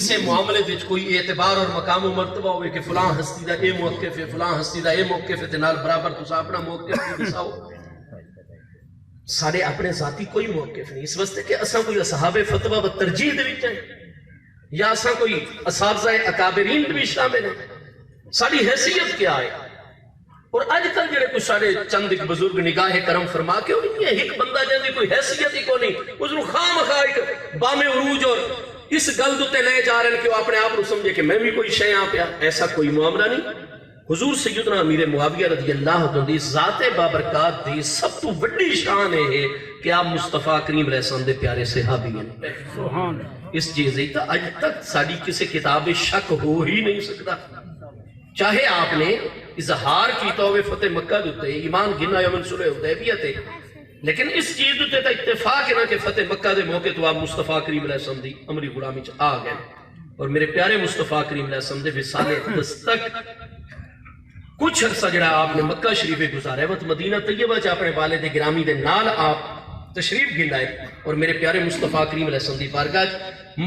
کسی معاملے وچ کوئی اعتبار اور مقام و مرتبہ ہوئے کہ فلاں ہستی دا اے موقف ہے، فلاں ہستی دا اے موقف ہے، تے نال برابر تسا اپنا موقف بھی دساؤ. سارے اپنے ذاتی کوئی موقف نہیں، اس واسطے کہ اساں کوئی اصحاب فتویٰ و ترجیح دے وچ ہیں یا اساں کوئی اساتذہ اکابرین بھی شامل ہیں. ساری حیثیت کیا ہے؟ اور اج تک جڑے کچھ سارے چند ایک بزرگ نگاہ کرم فرما کے ہوئی ہیں، ایک بندہ جن دی کوئی حیثیت ہی کو نہیں، اس نے خواہ مخواہ ایک بام عروج اور اس گل دوتے لے جا رہے ہیں کہ وہ اپنے آپ کو سمجھے کہ میں بھی کوئی شے آ پیا. ایسا کوئی معاملہ نہیں. حضور سیدنا امیر معاویہ رضی اللہ عنہ دی ذات بابرکات دی سب تو بڑی شان ہے کہ آپ مصطفیٰ کریم علیہ السلام دے پیارے صحابی ہیں. اس چیز ہی تا اج تک ساری کسی کتاب شک ہو ہی نہیں سکتا. چاہے آپ نے اظہار کیتا ہوئے فتح مکہ دوتے ایمان گنا یا من صلح حدیبیہ تے، لیکن اس چیز دوتے تا اتفاق ہے نا کہ فتح مکہ دے موقع تو آپ مصطفیٰ کریم علیہ السلام دی امری غلامی چ آ گئے. اور میرے پیارے مصطفیٰ کریم علیہ السلام دے وصال اقدس تک کچھ عرصہ جڑا آپ نے مکہ شریف گزارا ہے، وقت مدینہ طیبہ چ اپنے والد گرامی دے نال آپ تشریف گلائے اور میرے پیارے مصطفیٰ کریم علیہ السلام دی بارگاہ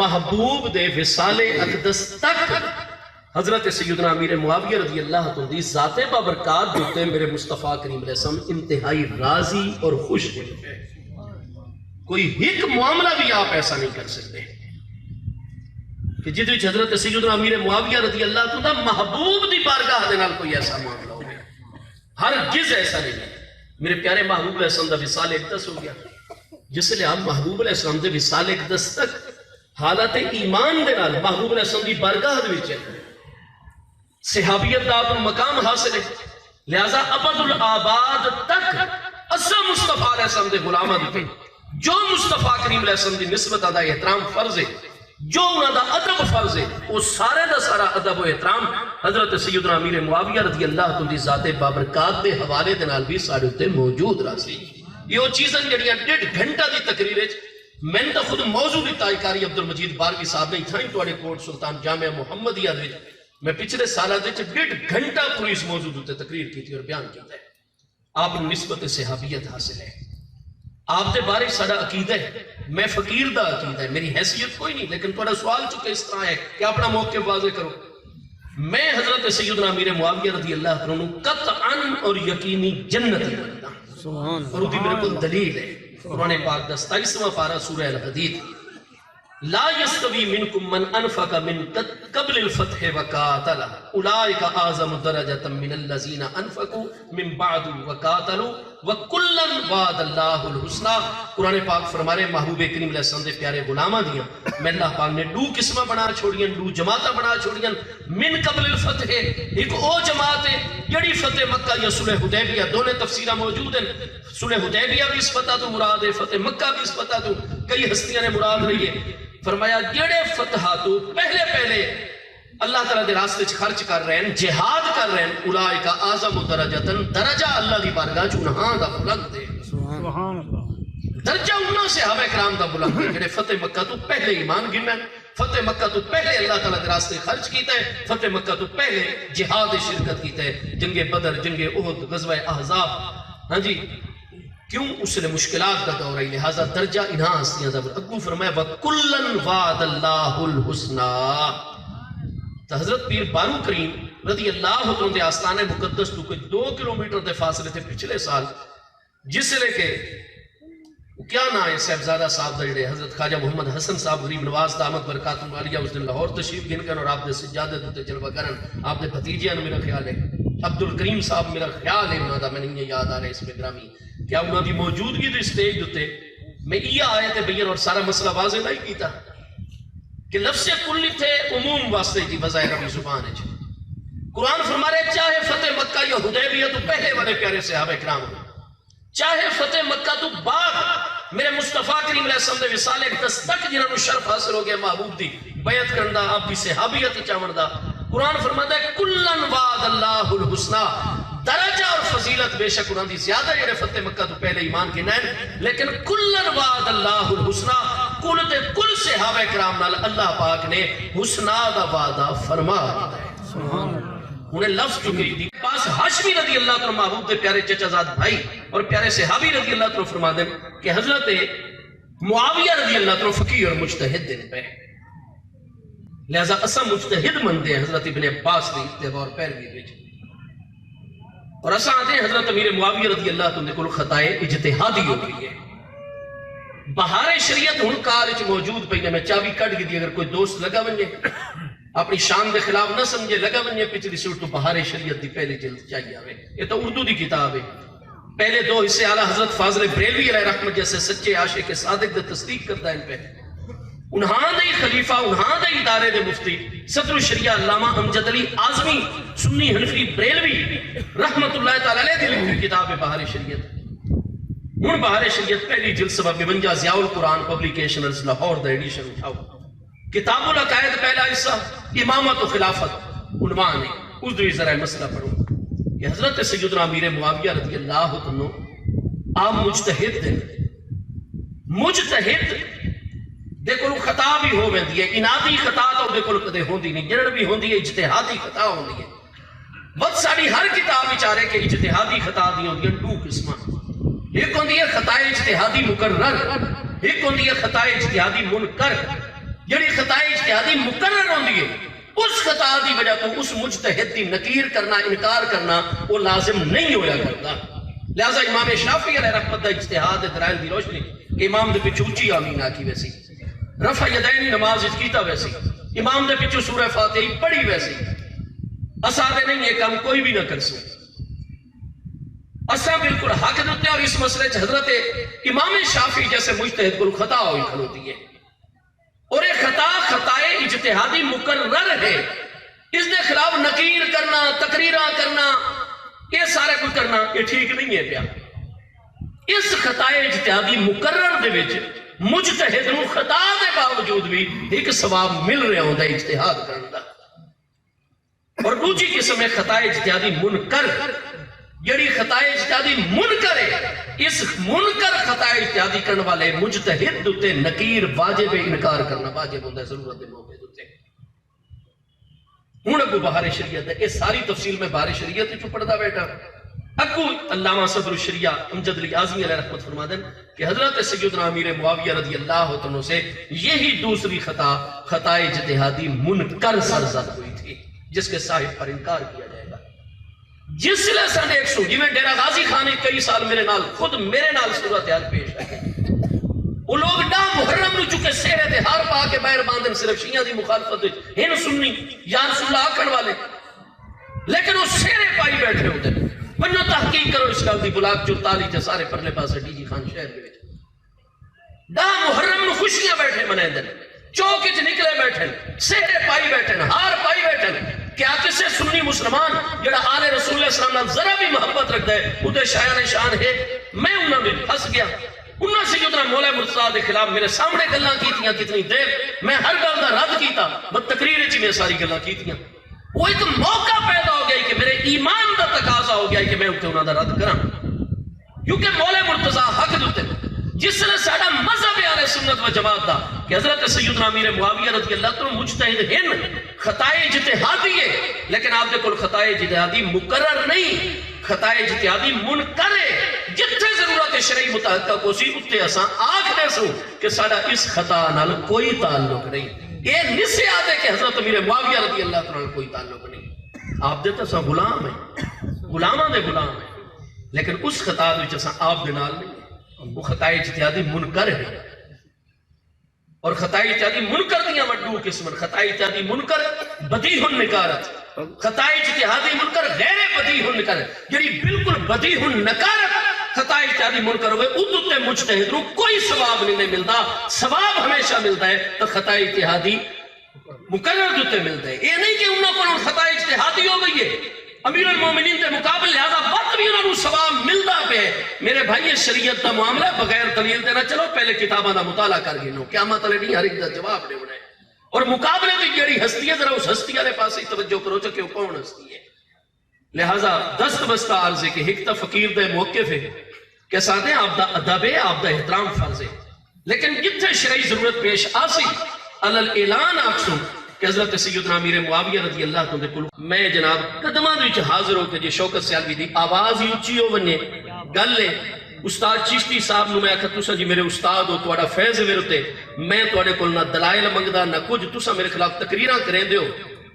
محبوب دے وصال اقدس تک حضرت سیدنا امیر معاویہ رضی اللہ عنہ دی ذات بابرکات دوتے میرے مصطفیٰ کریم علیہ السلام انتہائی راضی اور خوش ہوئے. کوئی ایک معاملہ بھی آپ ایسا نہیں کر سکتے کہ جدو حضرت سیدنا امیر معاویہ رضی اللہ عنہ محبوب دی بارگاہ دے نال کوئی ایسا معاملہ ہو گیا. ہرگز ایسا نہیں ہے. میرے پیارے محبوب علیہ السلام دا وصال اقدس ہو گیا، جس لئے آپ محبوب علیہ السلام دے وصال اقدس تک حالت ایمان دے نال محبوب علیہ السلام دی بارگاہ دے وچ صحابیت دا آپ مقام حاصل ہے. لہذا ابد الآباد تک اسا مصطفیٰ علیہ السلام دے غلامہ دیتے جو مصطفیٰ کریم علیہ السلام دی نسبت ادا احترام فرض ہے، جو انہوں دا ادب فرض ہے، وہ سارے دا سارا ادب و احترام حضرت سیدنا امیر معاویہ رضی اللہ عنہ دی ذات بابرکات دے حوالے دے نال بھی سارے تے موجود راسی. یہ چیزاں جڑیاں 1.5 گھنٹہ دی تقریر ہے. میں نے خود موضوع دیتا ہے قاری عبدالمجید بارگی صاحب نے اتھائی توڑے کوٹ سلطان جامعہ محمدیہ دے میں پچھلے سالہ دے 1.5 گھنٹہ پوری اس موضوع دیتے تقریر کی تھی اور بیان کیتا ہے. آپ نسبت صحابیت حاصل ہے، آپ دے بارے سارا عقیدہ ہے. میں فقیر دا عقیدہ ہے، میری حیثیت کوئی نہیں، لیکن تھوڑا سوال چکے اس طرح ہے کہ اپنا موقف واضح کرو. میں حضرت سیدنا امیر معاویہ رضی اللہ عنہ قطعاً اور یقینی جنتی بنتا ہوں، اور وہ میرے کو دلیل ہے. قرآن پاک 27واں پارہ سورہ الحدید، لا يستوي منكم من انفق من قبل الفتح وقاتل اولئك اعظم درجة من الذين انفقوا من بعد وقاتلوا وكلا وعد الله الحسنى. قرآن پاک فرما رہے محبوب کریم علیہ السلام دے پیارے غلاماں دیاں میں اللہ پاک نے 2 قسمہ بنا چھوڑیاں، 2 جماعتاں بنا چھوڑیاں. من قبل الفتح ایک او جماعت ہے جڑی فتح مکہ یا صلح حدیبیہ دونوں تفسیرہ موجود ہیں. صلح حدیبیہ بھی اس فتح تو مراد ہے، فتح مکہ بھی اس فتح تو کئی ہستیاں نے مراد رہی ہے. فرمایا جڑے فتح تو پہلے اللہ تعالیٰ دے راستے خرچ کر رہے ہیں، جہاد کر رہے ہیں، اولئک اعظم درجۃ درجہ اللہ دی بارگاہ چ انہاں دا بلند ہے. سبحان اللہ. درجہ انہاں صحابہ کرام دا بلند ہے جڑے فتح مکہ تو پہلے ایمان گنا، فتح مکہ تو پہلے اللہ تعالیٰ دے راستے خرچ کیتا ہے، فتح مکہ تو پہلے جہاد شرکت کیتا ہے، جنگ بدر، جنگ احد، غزوہ احزاب. ہاں جی کیوں؟ اس نے مشکلات کا دور ہے، لہذا درجہ انہاں ہستیاں دا اگو فرمایا وَكُلًّا وَعَدَ اللَّهُ الْحُسْنَى. تو حضرت پیر بارو کریم رضی اللہ عنہ دے آستانِ مقدس تو کوئی 2 کلومیٹر دے فاصلے تھے پچھلے سال، جس لے کے کیا نام ہے صاحبزادہ صاحب دا جڑے حضرت خواجہ محمد حسن صاحب غریب نواز دامت برکات عالیہ اس دن لاہور تشریف گن کر اور آپ دے سجادے دوتے جلوہ کرن، آپ دے بھتیجیاں میرا خیال ہے عبدالکریم صاحب میرا خیال ہے انہوں دا میں نہیں یاد آ رہے اس میں گرامی کیا انہوں دی موجودگی تو اسٹیج دوتے میں یہ آیت بیان اور سارا مسئلہ واضح نہیں کیتا کہ لفظ کلی تھے عموم واسطے جی بظاہر ربی زبان ہے. قرآن فرما رہے چاہے فتح مکہ یا حدیبیہ تو پہلے والے پیارے صحابہ کرام ہو، چاہے فتح مکہ تو بعد میرے مصطفیٰ کریم علیہ السلام دے وصال اقدس تک جنہوں نے شرف حاصل ہو گیا محبوب دی بیعت کرن دا، آپ دی صحابیت چاون دا. قرآن فرماتا ہے کلن وعد اللہ الحسنہ. درجہ اور فضیلت بے شک انہوں دی زیادہ جڑے فتح مکہ تو پہلے ایمان کے نین، لیکن کلن وعد اللہ الحسنہ کل تے کل صحابہ کرام نال اللہ پاک نے حسنہ دا وعدہ فرما دیا. انہیں لفظ چکی دی پاس حشمی رضی اللہ عنہ محبوب دے پیارے چچا زاد بھائی اور پیارے صحابی رضی اللہ عنہ فرما دیں کہ حضرت معاویہ رضی اللہ عنہ فقیہ اور مجتہد دن پہ لہذا اسا مجتہد مندے ہیں حضرت ابن عباس دی اتباع اور پیروی وچ، اور اسا آتے ہیں حضرت امیر معاویہ رضی اللہ عنہ کو خطائے اجتہادی ہو گئی ہے۔ بہار شریعت ہن کار وچ موجود پئی نے، میں چابی کٹ گئی، اگر کوئی دوست لگا ونجے اپنی شان دے خلاف نہ سمجھے، لگا ونجے پچھلی سیٹ تو بہار شریعت دی پہلی جلد چاہیے آوے، یہ تو اردو دی کتاب ہے۔ پہلے دو حصے اعلیٰ حضرت فاضل بریلوی علیہ رحمت جیسے سچے عاشق صادق دے تصدیق کرتا ہے ان پہ، انہاں دے خلیفہ، انہاں دے ادارے دے مفتی صدر الشریعہ علامہ امجد علی اعظمی سنی حنفی بریلوی رحمت اللہ تعالی علیہ دی لکھی کتاب ہے بہار شریعت۔ ہن بہار شریعت پہلی جلد سبا 52 ضیاء القرآن پبلیکیشنز لاہور دا ایڈیشن اٹھاؤ، کتاب العقائد پہلا حصہ امامت و خلافت عنوان ہے، اس دوی ذرا مسئلہ پڑھو کہ حضرت سیدنا امیر معاویہ رضی اللہ عنہ آپ مجتہد دے، مجتہد دے کول خطا بھی ہو ویندی ہے، انادی خطا تو دے کول کدے ہوندی نہیں، جڑ بھی ہوندی ہے اجتہادی خطا ہوندی ہے۔ بس ساری ہر کتاب وچارے کہ اجتہادی خطا دی ہوندی ہیں دو قسماں، ایک ہوندی ہے خطا اجتہادی مقرر، ایک ہوندی ہے خطا اجتہادی منکر۔ جڑی خطا اجتہادی مقرر ہوندی ہے اس خطا دی وجہ تو اس مجتہد دی نکیر کرنا، انکار کرنا وہ لازم نہیں ہویا کرتا۔ لہذا امام شافعی علیہ رحمت دا اجتہاد دلائل دی روشنی کہ امام دے پچھو اونچی آمین آکی ویسی، رفع یدین نماز کیتا ویسی، امام دے پچھو سورہ فاتحی پڑھی ویسی، اسا دے نہیں یہ کام کوئی بھی نہ کر سو، اسا بالکل حق دیتے، اور اس مسئلے چ حضرت امام شافعی جیسے مجتہد کو خطا ہوئی کھلوتی ہے، اور یہ خطا خطائے اجتہادی مقرر ہے، اس دے خلاف نکیر کرنا، تقریرہ کرنا، یہ سارے کچھ کرنا یہ ٹھیک نہیں ہے پیا۔ اس خطائے اجتہادی مقرر دے وچ مجتہد نو خطا دے باوجود بھی ایک ثواب مل رہا ہوندا ہے اجتہاد کرن دا۔ اور دوسری قسم ہے خطائے اجتہادی منکر، جڑی خطائے اجتہادی منکر ہے، اس منکر خطائے اجتہادی کرنے والے مجتہد تے نکیر واجب انکار کرنا واجب ہوتا ہے ضرورت موقع تے۔ ہن اگو بہار شریعت ہے، یہ ساری تفصیل میں بہار شریعت چ پڑھدا بیٹھا۔ اگو علامہ صدر الشریعہ امجد علی اعظمی علیہ رحمت فرما دیں کہ حضرت سیدنا امیر معاویہ رضی اللہ عنہ سے یہی دوسری خطا خطا اجتہادی منکر سرزد ہوئی تھی جس کے صاحب پر انکار کیا جائے گا۔ جس لئے سن 100 جی میں ڈیرہ غازی خان کئی سال میرے نال خود میرے نال صورتحال پیش ہے، وہ لوگ ڈا محرم نو چکے سہرے تے ہار پا کے باہر باندھن صرف شیعہ دی مخالفت ہن سنی یا رسول اللہ آکھن والے، لیکن وہ سہرے پائی بیٹھے ہوتے ہیں۔ بنو تحقیق کرو اس گل دی بلاک 44 تے سارے پرلے پاسے ڈی جی خان شہر دے وچ ڈا محرم نو خوشیاں بیٹھے منیندے، چوک وچ نکلے بیٹھے، سہرے پائی بیٹھے، ہار پائی بیٹھے۔ کیا کسے سنی مسلمان جڑا آل رسول اللہ صلی اللہ علیہ وسلم ذرا بھی محبت رکھتا ہے ادھے شایان شان ہے؟ میں انہوں نے پھنس گیا، انہوں سے جتنا مولا مرتضیٰ دے خلاف میرے سامنے گلاں کیتیاں کتنی دیر، میں ہر گل دا رد کیتا، بس تقریر چ میں ساری گلاں کیتیاں۔ وہ ایک موقع پیدا ہو گیا کہ میرے ایمان دا تقاضا ہو گیا کہ میں اتنے انہوں دا رد کراں، کیونکہ مولا مرتضیٰ حق دیتے جس نے ساڑا مذہب اہل سنت و جماعت دا کہ حضرت سیدنا امیر معاویہ رضی اللہ عنہ مجتہد ہیں، خطائے اجتہادی ہے، لیکن آپ دے کل خطائے اجتہادی مقرر نہیں، خطائے اجتہادی منکر ہے۔ جتنے ضرورت شرعی متحقق کو سی اتنے اساں آکھنے سو کہ ساڑا اس خطا نال کوئی تعلق نہیں۔ یہ نسے آدھے کہ حضرت امیر معاویہ رضی اللہ عنہ کوئی تعلق نہیں، آپ دے تو سا غلام ہیں، غلاماں دے غلام ہیں، لیکن اس خطا دے وچ اساں آپ دے نال نہیں، وہ خطائے اجتہادی منکر ہے۔ اور خطائے اجتہادی منکر دیاں وڈو قسم، خطائے اجتہادی منکر بدیع النکارت، خطائے اجتہادی منکر غیر بدیع النکارت، یعنی بالکل بدیع النکارت خطائے اجتہادی منکر ہوئے ادھو تے مجتہد رو کوئی ثواب نہیں ملتا، ثواب ہمیشہ ملتا ہے تو خطائے اجتہادی مقرر دوتے ملتا ہے۔ یہ نہیں کہ انہوں کو خطائے اجتہادی ہو گئی ہے امیر المومنین کے مقابل، لہذا وقت بھی انہوں نے ثواب ملتا پہ۔ میرے بھائی شریعت کا معاملہ بغیر دلیل دینا، چلو پہلے کتابہ دا مطالعہ کر گئے، قیامت علیہ نہیں ہر ایک دا جواب دے بڑھائے، اور مقابلے بھی جڑی ہستی ہے ذرا اس ہستی والے پاس ہی توجہ کرو کہ وہ کون ہستی ہے۔ لہذا دست بستہ عرض ہے کہ حکتا فقیر دے موقف ہے کہ ساتھ ہیں آپ دا ادب ہے، آپ دا احترام فرض ہے، لیکن جتنے شرعی ضرورت پیش آسی علل اعلان آکسوں کہ حضرت سیدنا امیر معاویہ رضی اللہ عنہ کل میں جناب قدمان وچ حاضر ہو کے جی شوکت سیالوی دی آواز ہی اونچی ہو بنے گل ہے استاد چشتی صاحب نو میں آکھا تسا جی میرے استاد ہو تواڈا فیض ہے میرے تے میں تواڈے کول نہ دلائل منگدا نہ کچھ تسا میرے خلاف تقریراں کریں دیو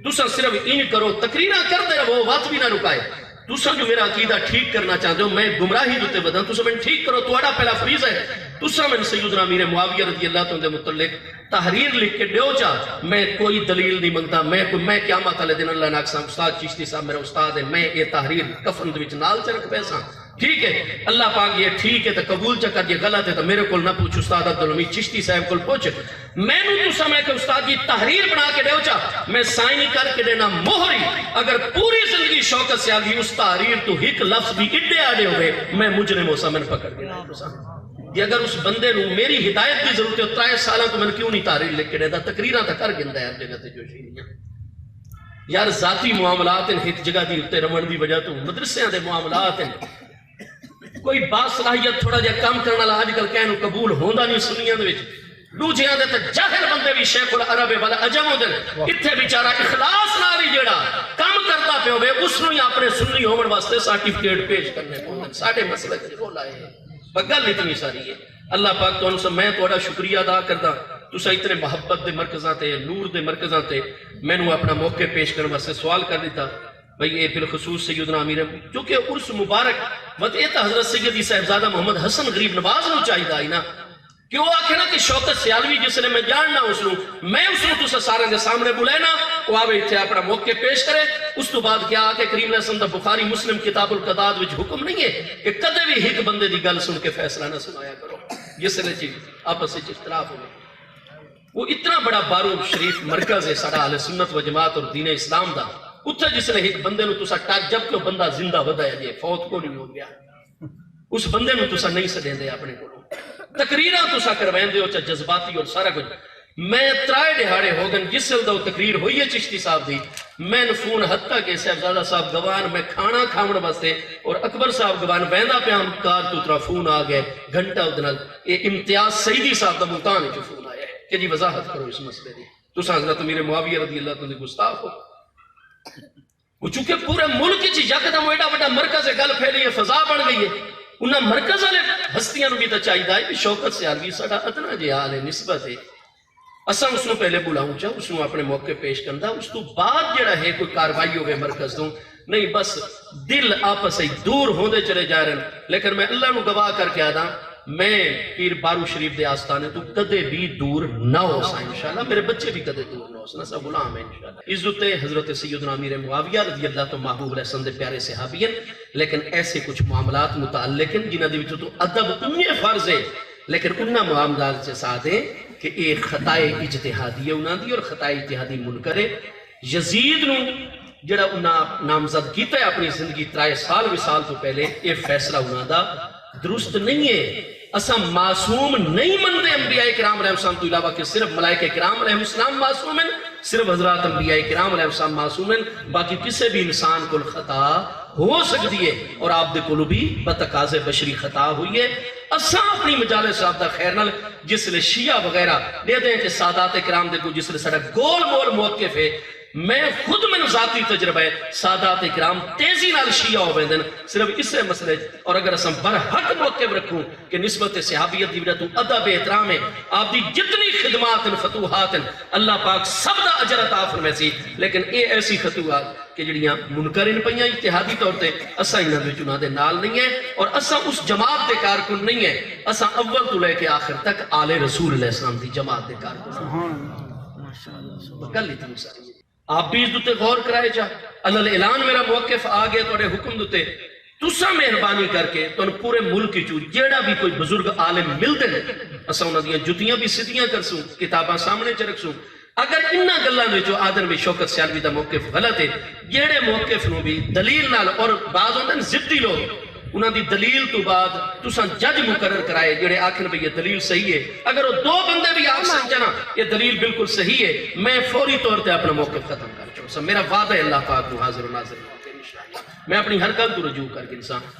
تسا صرف ان کرو تقریراں کردے رہو وقت بھی نہ رکائے تسا جو میرا عقیدہ ٹھیک کرنا چاہتے ہو میں گمراہی دوتے بدن تسا میں ٹھیک کرو تواڈا پہلا فریض ہے تسا میں سیدنا امیر معاویہ رضی اللہ عنہ دے متعلق تحریر لکھ کے دیو جا میں کوئی دلیل نہیں منگتا میں قیامت والے دن اللہ ناکساں استاد چشتی صاحب میرا استاد ہے میں یہ تحریر کفن دے وچ نال چ رکھ پیساں ٹھیک ہے اللہ پاک یہ ٹھیک ہے تو قبول چکر یہ غلط ہے تو میرے کول نہ پوچھ استاد عبدالحمید چشتی صاحب کول پوچھ میں نو تو سمے کہ استاد جی تحریر بنا کے دیو چا میں سائنی کر کے دینا مہری اگر پوری زندگی شوکت سے آگی اس تحریر تو ایک لفظ بھی اڈے آڈے ہوئے میں مجرم ہو سمن پکڑ کے یہ اگر اس بندے نو میری ہدایت کی ضرورت ہے 3 سالہ تو میں کیوں نہیں تحریر لکھ کے دیتا تقریرہ تک کر گندہ ہے ہر جگہ تے جو شیریاں یار ذاتی معاملات ہیں ایک جگہ دی اتے رمن دی وجہ تو مدرسے دے معاملات ہیں کوئی باصلاحیت تھوڑا جا کام کرنا لا آج کل کہنو قبول ہوندہ نہیں سنیاں دے وچ دوجیاں دے تے جاہل بندے بھی شیخ العرب والا عجم ہو دن اتھے بیچارہ اخلاص ناری جیڑا کام کرتا پہ ہوئے اس نو ہی اپنے سنی ہومن واسطے سارٹیفکیٹ پیش کرنے پہنچے ساڑھے مسئلہ کی رول آئے ہیں بگل اتنی ساری ہے اللہ پاک تو انسا میں توڑا شکریہ ادا کرتا تو سا اتنے محبت دے مرکزاں تے نور دے مرکزاں تے میں نو اپنا موقع پیش کرنے واسطے سوال کر دیتا بھئی یہ بالخصوص سیدنا امیر چونکہ عرس مبارک وطیتا حضرت سیدی صاحبزادہ محمد حسن غریب نواز نو چاہی دا ہی نا کہ وہ آکھے نا کہ شوکت سیالوی جس نے میں جاننا اس نو میں اس نو تو سا سارے دے سامنے بلائنا وہ آوے اتھے اپنا موقع پیش کرے اس تو بعد کیا آکے کریم علیہ السلام بخاری مسلم کتاب القضاء وچ حکم نہیں ہے کہ کدے بھی ایک بندے دی گل سن کے فیصلہ نہ سنایا کرو جس نے چیز آپس سے اختلاف ہوئے وہ اتنا بڑا بارو شریف مرکز ہے سارا اہل سنت و جماعت اور دین اسلام دا اتھا جس نے ایک بندے نو تسا ٹاک جب کہ وہ بندہ زندہ ودا ہے جے فوت کو نہیں ہو گیا اس بندے نو تسا نہیں سڑیں دے اپنے کو تقریرہ تسا کروائیں دے ہو چاہ جذباتی اور سارا کچھ میں ترائے دہاڑے ہو گن جس سل دو تقریر ہوئی ہے چشتی صاحب دی میں نفون حتیٰ کہ صاحبزادہ صاحب گوان میں کھانا کھامن بستے اور اکبر صاحب گوان بیندہ پہ ہم کار تو ترا فون آگئے گھنٹہ ادنال یہ امتیاز سیدی صاحب دا ملتان ہے جو فون آیا ہے کہ جی وضاحت کرو اس مسئلے دی تسا حضرت امیر معاویہ رضی اللہ عنہ گستاف ہو وہ چونکہ پورے ملک چی یکدم ویڈا ویڈا مرکز گل پھیلی ہے فضا بڑھ گئی ہے انہاں مرکز والے ہستیاں بھی تا چاہیے ہے کہ شوکت سے عالوی ساڑا اتنا جے حال ہے نسبت ہے اساں اس نے پہلے بلاؤں چاہ اس نے اپنے موقع پیش کرنا اس تو بعد جڑا ہے کوئی کاروائی ہوئے مرکز دوں نہیں بس دل آپس ہی دور ہوندے چلے جا رہے ہیں لیکن میں اللہ نو گواہ کر کے آدھا میں پیر بارو شریف دے آستانے تو کدے بھی دور نہ ہو سا انشاءاللہ میرے بچے بھی کدے دور نہ ہو سا نسا غلام ہے انشاءاللہ عزت حضرت سیدنا امیر معاویہ رضی اللہ تو محبوب علیہ السلام دے پیارے صحابی ہیں لیکن ایسے کچھ معاملات متعلق ہیں جنہ دی تو ادب انہیں فرض ہے لیکن انہاں معاملات سے ساتھ ہیں کہ ایک خطائے اجتہادی ہے انہاں دی اور خطائے اجتہادی منکر ہے یزید نو جڑا انہاں نامزد کیتا ہے اپنی زندگی 3 سال وصال تو پہلے یہ فیصلہ انہاں دا درست نہیں ہے اسا معصوم نہیں مندے انبیاء کرام علیہ السلام تو علاوہ کہ صرف ملائکہ کرام علیہ السلام معصوم ہیں صرف حضرات انبیاء کرام علیہ السلام معصوم ہیں باقی کسی بھی انسان کو خطا ہو سکتی ہے اور آپ دے کلو بھی بتقاض بشری خطا ہوئی ہے اسا اپنی مجالس صاحب دا خیر نال جس لئے شیعہ وغیرہ دے دیں کہ سادات کرام دے کو جس لئے سڑا گول مول موقف ہے میں خود میں ذاتی تجربہ ہے سادات کرام تیزی نال شیعہ ہو بیندن صرف اس سے مسئلے اور اگر اسم برحق موقف رکھوں کہ نسبت صحابیت دی وجہ تو ادب احترام ہے آپ دی جتنی خدمات فتوحات اللہ پاک سب دا اجر عطا فرمائے سی لیکن اے ایسی فتوحات کہ جڑیاں منکرین پہیاں اجتہادی طور تے اسا انہاں دے چناں دے نال نہیں ہے اور اسا اس جماعت دے کارکن نہیں ہے اسا اول تو لے کے آخر تک آل رسول علیہ السلام دی جماعت دے کارکن گل اتنی ساری آپ بھی اس دوتے غور کرائے جا اللہ اعلان میرا موقف آگے توڑے حکم دوتے تسا مہربانی کر کے تو پورے ملک کی چور جیڑا بھی کوئی بزرگ عالم مل دے اسا انہاں دیاں جتیاں بھی سدیاں کر سوں کتاباں سامنے چ رکھ سوں اگر انہاں گلاں میں جو آدر میں شوکت سیالوی دا موقف غلط ہے جیڑے موقف نو بھی دلیل نال اور بعض ہوندے ہیں ضدی لوگ انہاں دی دلیل تو بعد تساں جج مقرر کرائے جڑے آخر بھی یہ دلیل صحیح ہے اگر وہ 2 بندے بھی آپ سمجھنا یہ دلیل بالکل صحیح ہے میں فوری طور تے اپنا موقف ختم کر چاہوں میرا وعدہ ہے اللہ پاک کو حاضر و ناظر میں اپنی ہر کل تو رجوع کر کے انسان